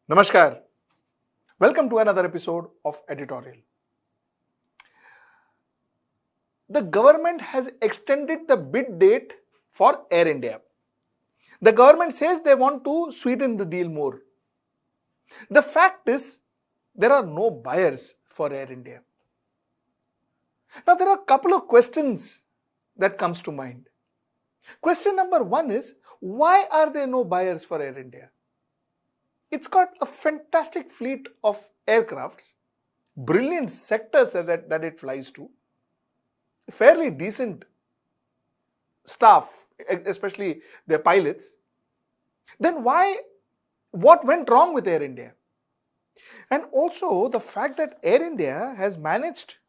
Namaskar. Welcome to another episode of Editorial. The government has extended the bid date for Air India. The government says they want to sweeten the deal more. The fact is, there are no buyers for Air India. Now, there are a couple of questions that comes to mind. Question number one is, why are there no buyers for Air India? It's got a fantastic fleet of aircrafts, brilliant sectors that it flies to, fairly decent staff, especially their pilots. Then what went wrong with Air India? And also the fact that Air India has managed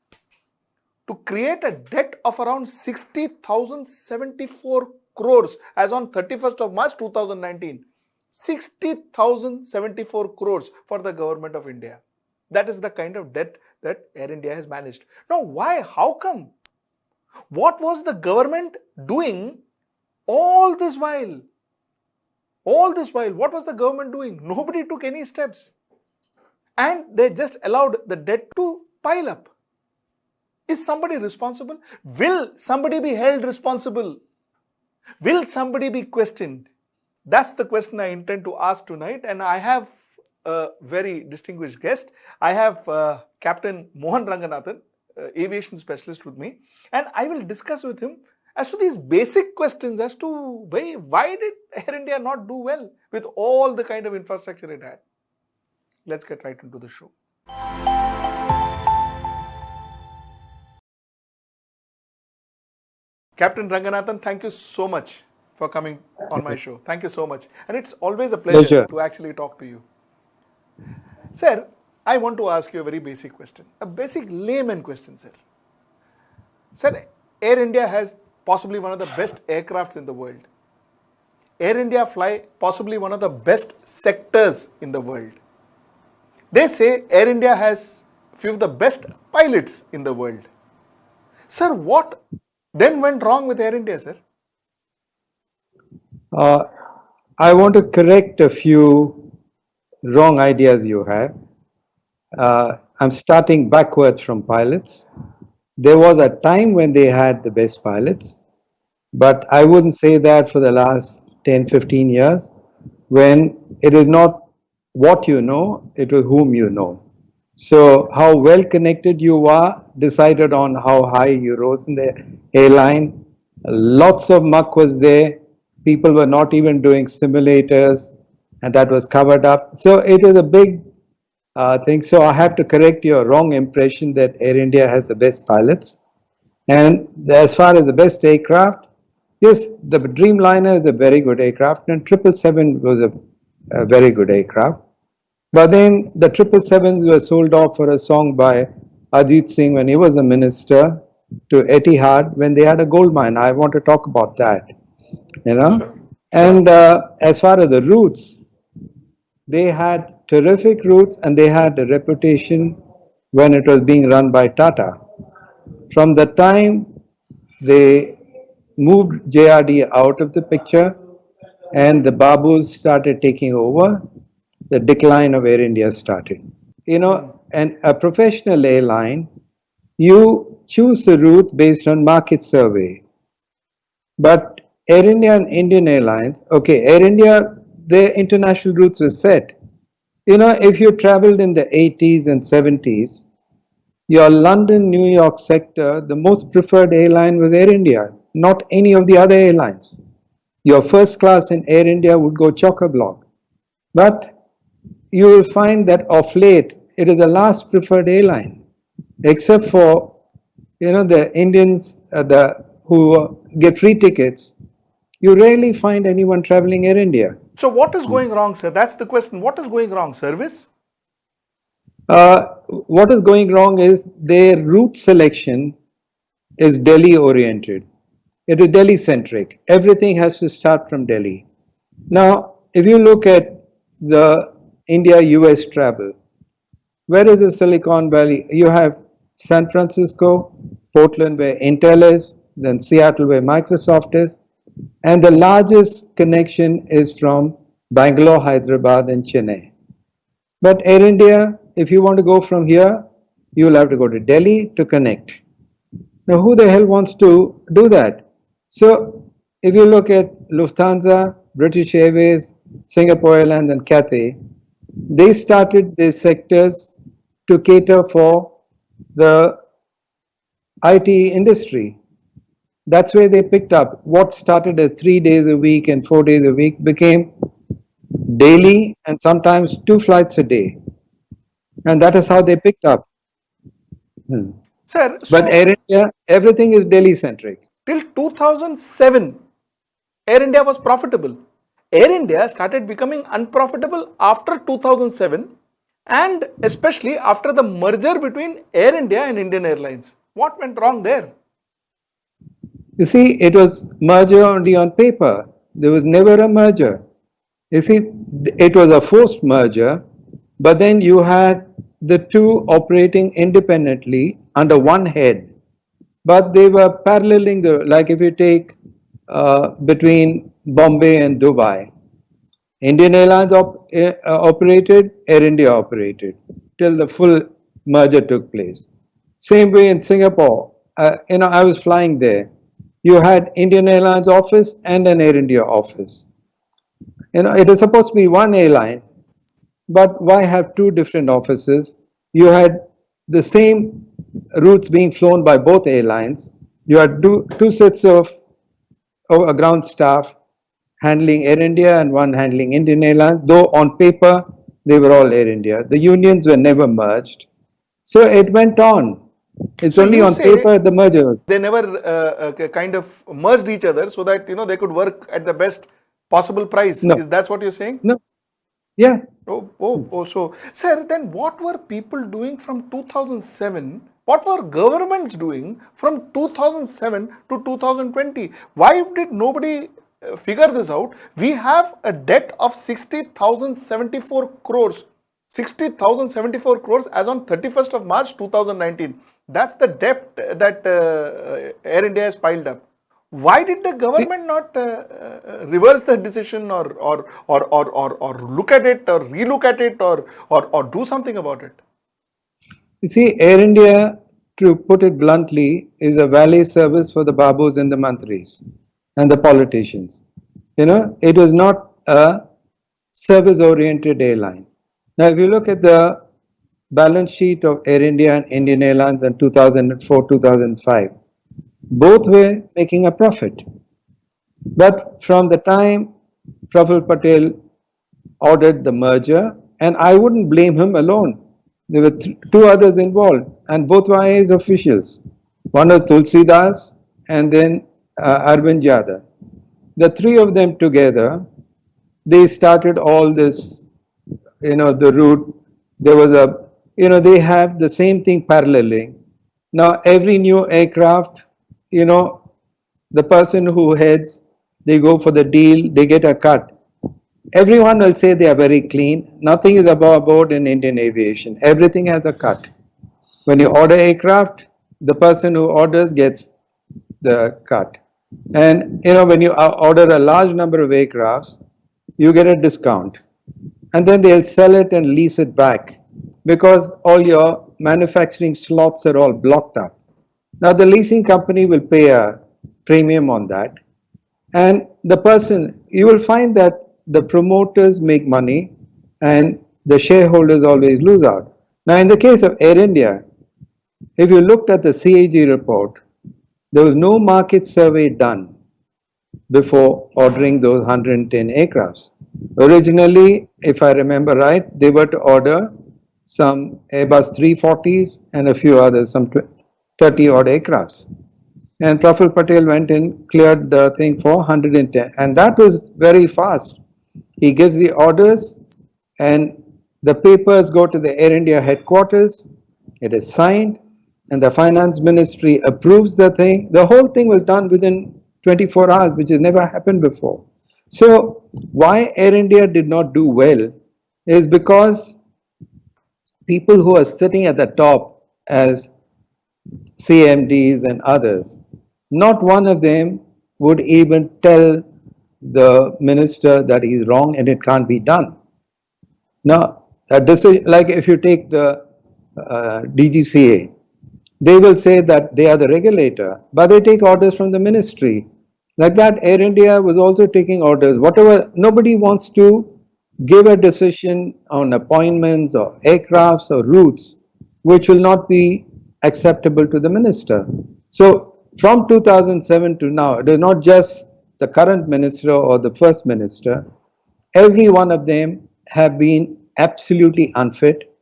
to create a debt of around 60,074 crores as on 31st of March 2019. 60,074 crores for the government of India. That is the kind of debt that Air India has managed. Now, why? How come? What was the government doing all this while? All this while, what was the government doing? Nobody took any steps. And they just allowed the debt to pile up. Is somebody responsible? Will somebody be held responsible? Will somebody be questioned? That's the question I intend to ask tonight, and I have a very distinguished guest. I have Captain Mohan Ranganathan, aviation specialist with me, and I will discuss with him as to these basic questions as to why did Air India not do well with all the kind of infrastructure it had. Let's get right into the show. Captain Ranganathan, thank you so much for coming on my show. Thank you so much. And it's always a pleasure to actually talk to you. Sir, I want to ask you a very basic question. A basic layman question, sir. Sir, Air India has possibly one of the best aircrafts in the world. Air India fly possibly one of the best sectors in the world. They say Air India has few of the best pilots in the world. Sir, what then went wrong with Air India, sir? I want to correct a few wrong ideas you have. I'm starting backwards from pilots. There was a time when they had the best pilots, but I wouldn't say that for the last 10, 15 years, when it is not what you know, it is whom you know. So how well connected you are decided on how high you rose in the airline. Lots of muck was there. People were not even doing simulators, and that was covered up. So it is a big thing. So I have to correct your wrong impression that Air India has the best pilots. And as far as the best aircraft, yes, the Dreamliner is a very good aircraft, and 777 was a very good aircraft. But then the 777s were sold off for a song by Ajit Singh when he was a minister to Etihad when they had a gold mine. I want to talk about that. Sure. And as far as the routes, they had terrific routes and they had a reputation when it was being run by Tata. From the time they moved JRD out of the picture and the Babus started taking over, the decline of Air India started. And a professional airline, you choose the route based on market survey. But Air India and Indian Airlines, okay, Air India, their international routes were set. If you traveled in the 80s and 70s, your London, New York sector, the most preferred airline was Air India, not any of the other airlines. Your first class in Air India would go chock-a-block. But you will find that of late, it is the last preferred airline, except for, the Indians who get free tickets. You rarely find anyone traveling Air India. So what is going wrong, sir? That's the question. What is going wrong? Service? What is going wrong is their route selection is Delhi oriented. It is Delhi centric. Everything has to start from Delhi. Now, if you look at the India-US travel, where is the Silicon Valley? You have San Francisco, Portland where Intel is, then Seattle where Microsoft is, and the largest connection is from Bangalore, Hyderabad and Chennai. But Air India, if you want to go from here, you will have to go to Delhi to connect. Now, who the hell wants to do that? So, if you look at Lufthansa, British Airways, Singapore Airlines, and Cathay, they started these sectors to cater for the IT industry. That's where they picked up. What started at 3 days a week and 4 days a week became daily and sometimes two flights a day. And that is how they picked up. Hmm. Sir, But so Air India, everything is Delhi centric. till 2007, Air India was profitable. Air India started becoming unprofitable after 2007 and especially after the merger between Air India and Indian Airlines. What went wrong there? You see, it was merger only on paper. There was never a merger. You see, it was a forced merger, but then you had the two operating independently under one head. But they were paralleling the, like if you take between Bombay and Dubai, Indian Airlines operated, Air India operated till the full merger took place. Same way in Singapore, I was flying there. You had Indian Airlines office and an Air India office. It is supposed to be one airline, but why have two different offices? You had the same routes being flown by both airlines. You had two sets of ground staff handling Air India and one handling Indian Airlines, though on paper they were all Air India. The unions were never merged. So it went on. It's So only you on say paper the mergers. they never kind of merged each other so that they could work at the best possible price. No, Is that what you're saying? no, yeah. So, sir, then what were people doing from 2007? What were governments doing from 2007 to 2020? Why did nobody figure this out? We have a debt of 60,074 crores. 60,074 crores as on 31st of March 2019. That's the debt that Air India has piled up. Why did the See, government not reverse the decision or look at it or relook at it or do something about it? you see, Air India, to put it bluntly, is a valet service for the babus and the mantris and the politicians. It was not a service-oriented airline. Now, if you look at the balance sheet of Air India and Indian Airlines in 2004, 2005, both were making a profit. But from the time Praful Patel ordered the merger, and I wouldn't blame him alone. There were two others involved, and both were IAS officials. One was Tulsi Das, and then Arvind Yadav. The three of them together, they started all this, the route. There was they have the same thing paralleling. Now, every new aircraft, the person who heads, they go for the deal, they get a cut. Everyone will say they are very clean. Nothing is above board in Indian aviation. Everything has a cut. When you order aircraft, the person who orders gets the cut. And when you order a large number of aircrafts, you get a discount. And then they'll sell it and lease it back because all your manufacturing slots are all blocked up. Now the leasing company will pay a premium on that. And you will find that the promoters make money and the shareholders always lose out. Now, in the case of Air India, if you looked at the CAG report, there was no market survey done before ordering those 110 aircrafts. Originally, if I remember right, they were to order some Airbus 340s and a few others, some 30 odd aircrafts. And Praful Patel went and cleared the thing for 110. And that was very fast. He gives the orders and the papers go to the Air India headquarters. It is signed and the finance ministry approves the thing. The whole thing was done within 24 hours, which has never happened before. So why Air India did not do well is because people who are sitting at the top as CMDs and others, not one of them would even tell the minister that he's wrong and it can't be done. Now, a decision, like if you take the DGCA, they will say that they are the regulator, but they take orders from the ministry. Like that, Air India was also taking orders. Whatever, nobody wants to give a decision on appointments or aircrafts or routes which will not be acceptable to the minister. So from 2007 to now, it is not just the current minister or the first minister, every one of them have been absolutely unfit,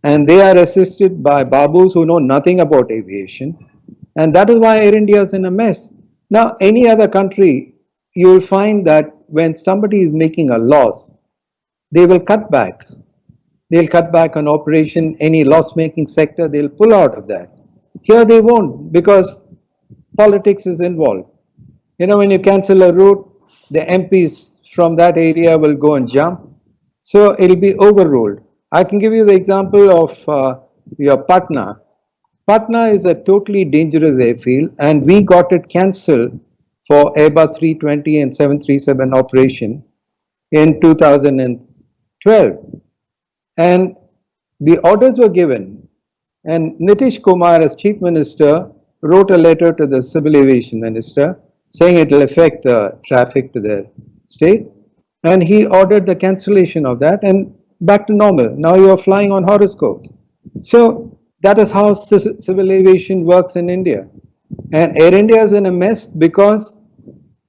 and they are assisted by babus who know nothing about aviation, and that is why Air India is in a mess. Now, any other country, you will find that when somebody is making a loss, they will cut back. They'll cut back on operation, any loss making sector, they'll pull out of that. Here they won't, because politics is involved. You know, when you cancel a route, the MPs from that area will go and jump. So it'll be overruled. I can give you the example of your Patna. Patna is a totally dangerous airfield, and we got it cancelled for Airbus 320 and 737 operation in 2012. And the orders were given, and Nitish Kumar, as Chief Minister, wrote a letter to the Civil Aviation Minister saying it will affect the traffic to the state, and he ordered the cancellation of that and back to normal. Now you are flying on horoscopes. So that is how civil aviation works in India. And Air India is in a mess because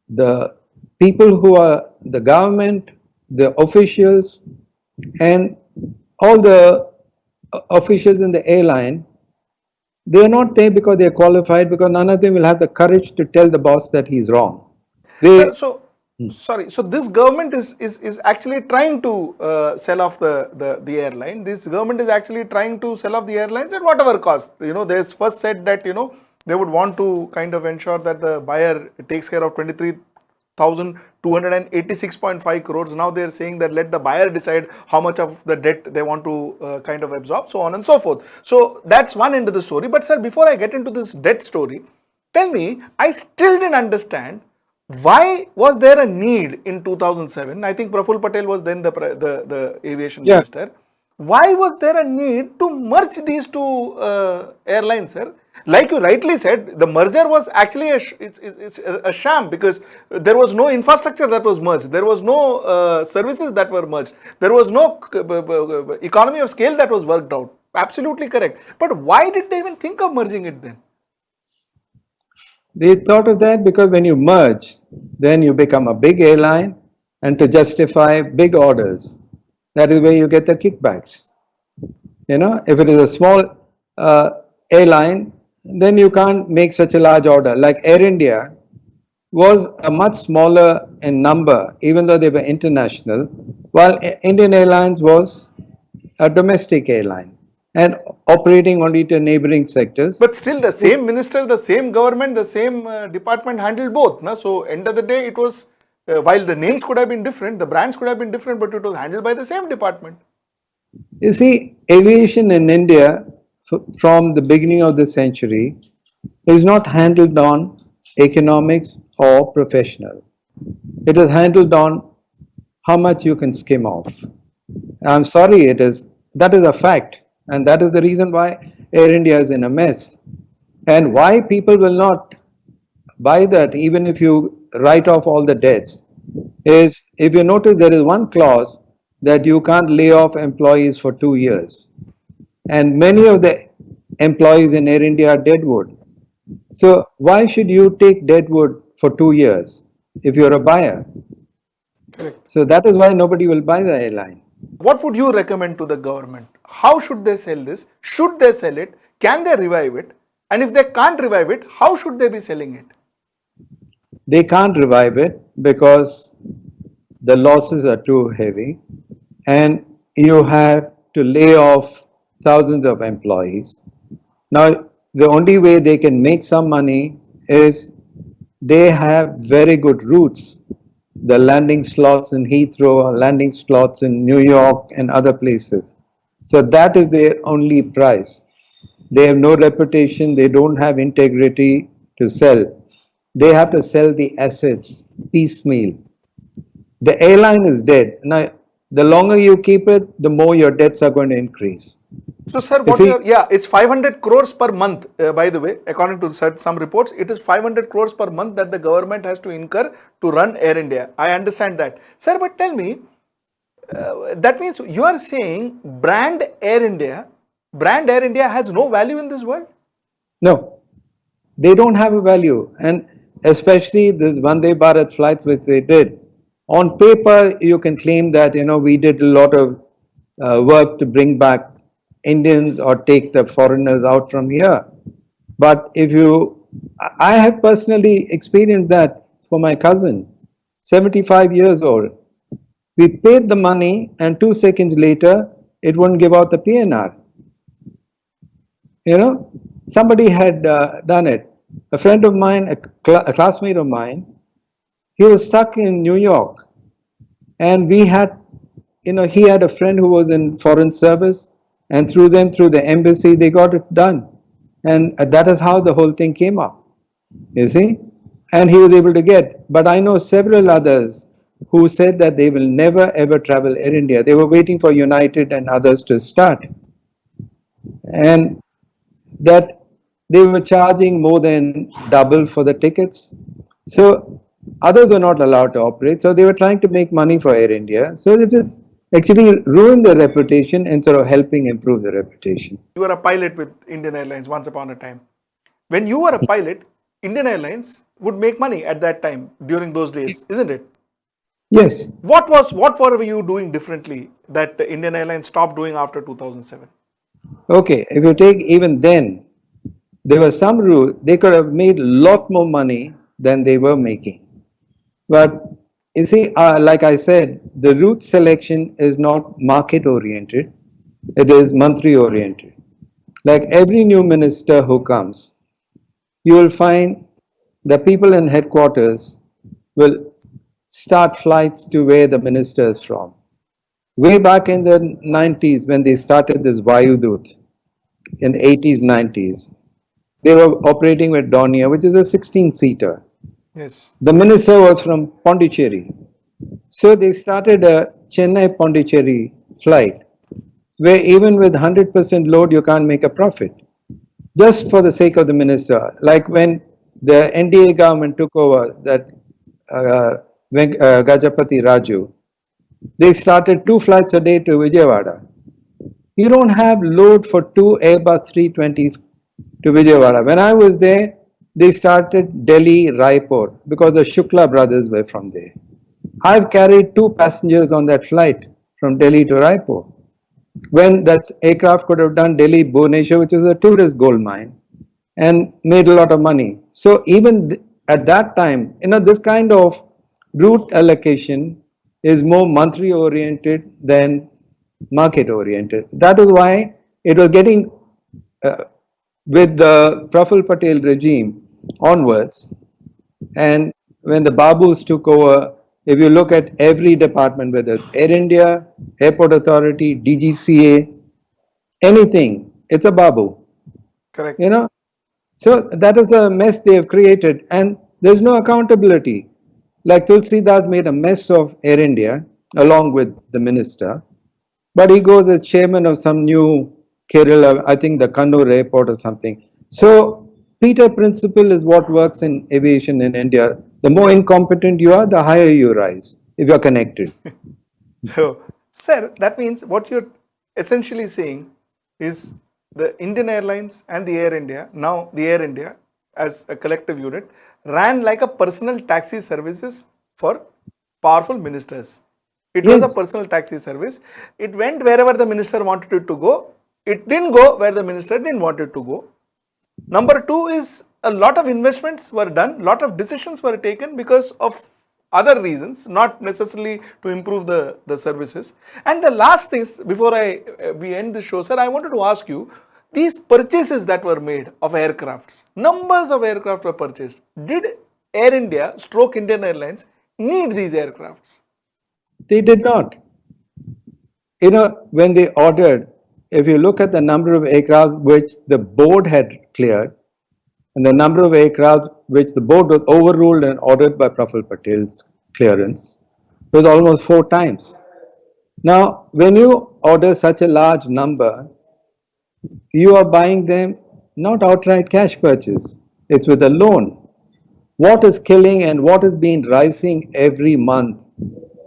the people who are the government, the officials, and all the officials in the airline, they are not there because they are qualified, because none of them will have the courage to tell the boss that he's wrong. Sir, so sorry. So this government is actually trying to sell off the airline. This government is actually trying to sell off the airlines at whatever cost. You know, they first said that, you know, they would want to kind of ensure that the buyer takes care of 23,286.5 crores. Now they are saying that let the buyer decide how much of the debt they want to kind of absorb, so on and so forth. So that's one end of the story. But sir, before I get into this debt story, tell me, I still didn't understand, why was there a need in 2007? I think Praful Patel was then the aviation minister. Why was there a need to merge these two airlines, sir? Like you rightly said, the merger was actually it's a sham, because there was no infrastructure that was merged. There was no services that were merged. There was no economy of scale that was worked out. Absolutely correct. But why did they even think of merging it then? They thought of that because when you merge, then you become a big airline, and to justify big orders, that is where you get the kickbacks. You know, if it is a small airline, then you can't make such a large order. Like Air India was a much smaller in number, even though they were international, while Indian Airlines was a domestic airline and operating only to neighboring sectors. But still, the same minister, the same government, the same department handled both. Na? So, end of the day, it was, while the names could have been different, the brands could have been different, but it was handled by the same department. You see, aviation in India from the beginning of the century is not handled on economics or professional. It is handled on how much you can skim off. I'm sorry, that is a fact. And that is the reason why Air India is in a mess. And why people will not buy that, even if you write off all the debts, is if you notice there is one clause that you can't lay off employees for 2 years. And many of the employees in Air India are deadwood. So why should you take deadwood for 2 years if you're a buyer? Correct. So that is why nobody will buy the airline. What would you recommend to the government? How should they sell this? Should they sell it? Can they revive it? And if they can't revive it, how should they be selling it? They can't revive it because the losses are too heavy, and you have to lay off thousands of employees. Now, the only way they can make some money is they have very good routes. The landing slots in Heathrow, landing slots in New York and other places. So that is their only price. They have no reputation, they don't have integrity to sell. They have to sell the assets piecemeal. The airline is dead. Now, the longer you keep it, the more your debts are going to increase. So, sir, You what see, you are, yeah, it's 500 crores per month, by the way, according to some reports, it is 500 crores per month that the government has to incur to run Air India. I understand that. Sir, but tell me, that means you are saying brand Air India has no value in this world? no, they don't have a value. And especially this Vande Bharat flights which they did. On paper, you can claim that, we did a lot of work to bring back Indians or take the foreigners out from here. But I have personally experienced that for my cousin, 75 years old. We paid the money, and 2 seconds later, it wouldn't give out the PNR. Somebody had done it. A friend of mine, a classmate of mine, he was stuck in New York, and he had a friend who was in foreign service, and through the embassy, they got it done. And that is how the whole thing came up, you see. And he was able to get. But I know several others who said that they will never ever travel Air India. They were waiting for United and others to start. And that they were charging more than double for the tickets. So others were not allowed to operate. So they were trying to make money for Air India. So it just actually ruined their reputation instead of helping improve their reputation. You were a pilot with Indian Airlines once upon a time. When you were a pilot, Indian Airlines would make money at that time during those days, isn't it? Yes. What were you doing differently that Indian Airlines stopped doing after 2007? Okay, if you take even then, there were some rules, they could have made a lot more money than they were making. But you see, like I said, the route selection is not market oriented, it is monthly oriented. Like every new minister who comes, you will find the people in headquarters will start flights to where the minister is from. Way back in the 90s, when they started this Vayudut, in the 80s, 90s, they were operating with Dornier, which is a 16-seater. Yes. The minister was from Pondicherry. So they started a Chennai Pondicherry flight, where even with 100% load, you can't make a profit, just for the sake of the minister. Like when the NDA government took over that Gajapati Raju, they started 2 flights a day to Vijayawada. You don't have load for 2 Airbus 320 to Vijayawada. When I was there, they started Delhi, Raipur, because the Shukla brothers were from there. I've carried 2 passengers on that flight from Delhi to Raipur, when that aircraft could have done Delhi, Bhubaneswar, which is a tourist gold mine, and made a lot of money. So even at that time, this kind of route allocation is more monthly oriented than market oriented. That is why it was getting, with the Praful Patel regime onwards, and when the Babus took over, if you look at every department, whether it's Air India, Airport Authority, DGCA, anything, it's a Babu. Correct. So that is a mess they have created, and there's no accountability. Like Tulsi Das made a mess of Air India along with the minister, but he goes as chairman of some new Kerala, I think the Kannur airport or something. So Peter principle is what works in aviation in India. The more incompetent you are, the higher you rise if you're connected. So, sir, that means what you're essentially saying is the Indian Airlines and the Air India, now the Air India as a collective unit, ran like a personal taxi services for powerful ministers. It was a personal taxi service. It went wherever the minister wanted it to go. It didn't go where the minister didn't want it to go. Number 2 is a lot of investments were done, lot of decisions were taken because of other reasons, not necessarily to improve the services. And the last thing, before we end the show, sir, I wanted to ask you, these purchases that were made of aircrafts, numbers of aircraft were purchased. Did Air India stroke Indian Airlines need these aircrafts? They did not. When they ordered, if you look at the number of aircraft which the board had cleared, and the number of aircraft which the board was overruled and ordered by Praful Patel's clearance, was almost 4 times. Now, when you order such a large number, you are buying them not outright cash purchase, it's with a loan. What is killing and what is being rising every month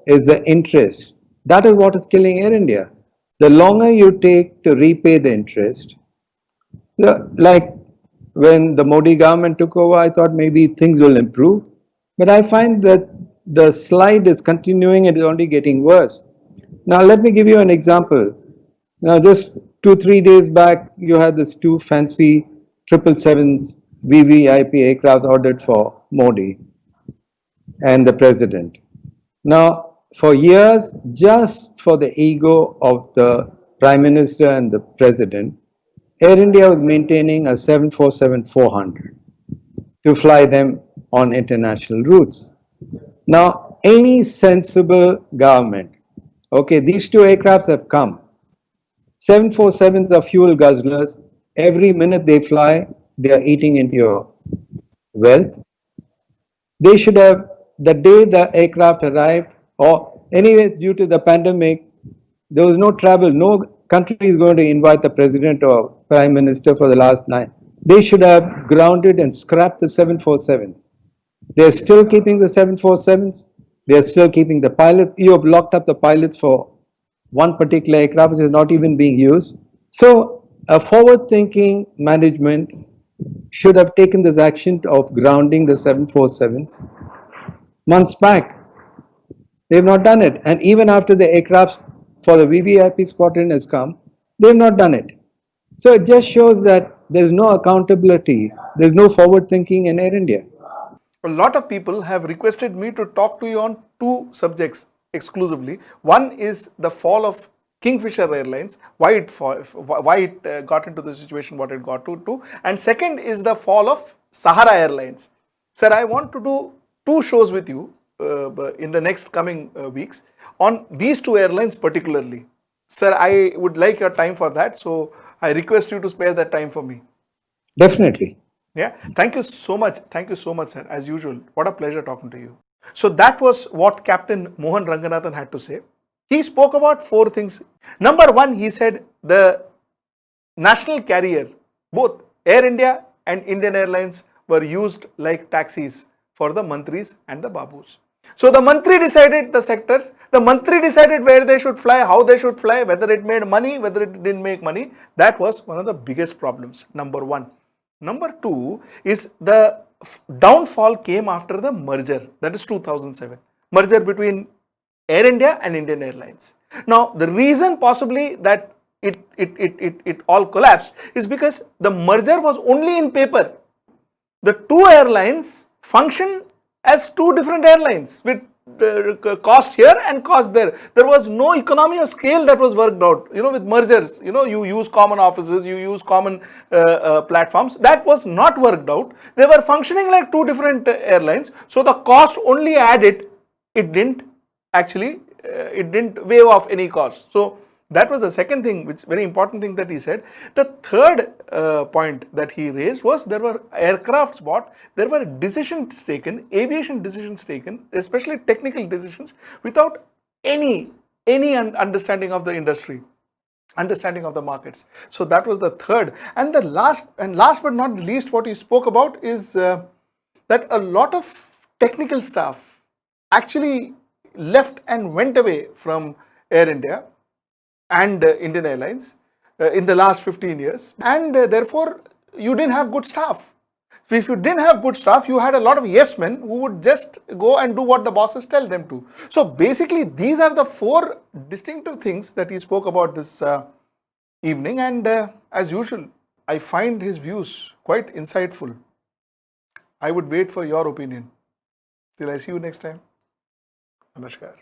is the interest. That is what is killing Air India. The longer you take to repay the interest, like when the Modi government took over, I thought maybe things will improve. But I find that the slide is continuing and is only getting worse. Now, let me give you an example. Now, just 2, 3 days back, you had this two fancy 777s VVIP aircraft ordered for Modi and the president. Now, for years, just for the ego of the prime minister and the president, Air India was maintaining a 747-400 to fly them on international routes. Now, any sensible government, okay, these two aircrafts have come. 747s are fuel guzzlers. Every minute they fly, they are eating into your wealth. They should have, the day the aircraft arrived, or anyway, due to the pandemic, there was no travel. No country is going to invite the president or prime minister for the last 9. They should have grounded and scrapped the 747s. They're still keeping the 747s. They're still keeping the pilots. You have locked up the pilots for one particular aircraft which is not even being used. So a forward-thinking management should have taken this action of grounding the 747s months back. They've not done it. And even after the aircraft for the VVIP squadron has come, they've not done it. So it just shows that there's no accountability, there's no forward thinking in Air India. A lot of people have requested me to talk to you on two subjects exclusively. One is the fall of Kingfisher Airlines, why it got into the situation what it got to, and second is the fall of Sahara Airlines. Sir, I want to do two shows with you in the next coming weeks on these two airlines particularly. Sir, I would like your time for that, so I request you to spare that time for me. Definitely. Yeah, thank you so much. Thank you so much, sir. As usual, what a pleasure talking to you. So that was what Captain Mohan Ranganathan had to say. He spoke about four things. Number one, he said the national carrier, both Air India and Indian Airlines, were used like taxis for the mantris and the babus. So the mantri decided the sectors, the mantri decided where they should fly, how they should fly, whether it made money, whether it didn't make money. That was one of the biggest problems, number one. Number two is the downfall came after the merger, that is 2007, merger between Air India and Indian Airlines. Now, the reason possibly that it all collapsed is because the merger was only in paper. The two airlines function as two different airlines with cost here and cost there. There was no economy of scale that was worked out. With mergers, you use common offices, you use common platforms. That was not worked out. They were functioning like two different airlines. So the cost only added. It didn't actually, it didn't waive off any cost. So that was the second thing, which very important thing that he said. The third point that he raised was there were aircrafts bought, there were decisions taken, aviation decisions taken, especially technical decisions, without any understanding of the industry, understanding of the markets. So that was the third. And the last but not least, what he spoke about is that a lot of technical staff actually left and went away from Air India and Indian Airlines in the last 15 years, and therefore you didn't have good staff. If you didn't have good staff, you had a lot of yes men who would just go and do what the bosses tell them to. So basically these are the four distinctive things that he spoke about this evening, and as usual I find his views quite insightful. I would wait for your opinion. Till I see you next time. Namaskar.